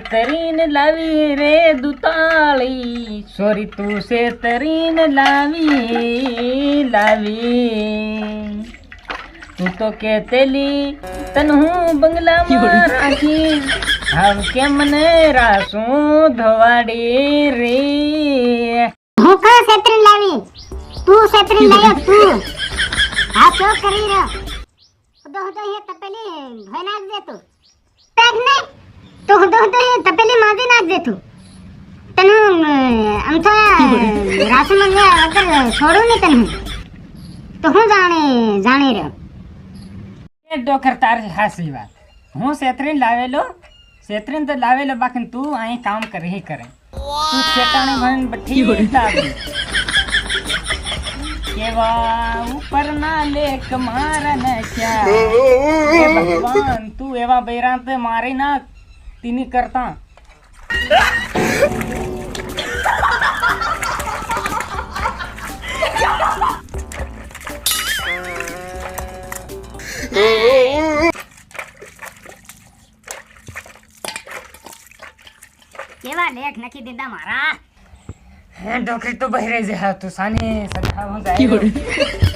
તરીન લાવી રે દુતાળી સોરી તું સે તરીન લાવી તું તો કે તેલી તન હું બંગલામાં રાખી હાવ કે મને રાસું ધોવાડી રે હું કા સેત્રીન લાવી તું સેત્રીન લાયો તું આ શું કરી રહ્યો હદો હે તપેલી ભય નાખ દે તું પેક ને તો હદો હે તપેલી માજી નાખ દે તું તને આમ તો રાસુ મને અગર છોડું ને તને તો હું જાણી રહ્યો એ ડોકર તારી હાસી વાત હું સેત્રીન લાવેલો બાકી તું અહીં કામ કરી કરે તું શેતાણી ભણ બઠી તાવી કેવા ઉપર ના લેખ મારા ને ક્યાં હે ભગવાન તું એવા બૈરાં તે મારી નાખ તીની કરતા કેવા લેખ નખી દીધા મારા હે ડોકરી તો બહેરે જ હા તું સાની સદા હું જાય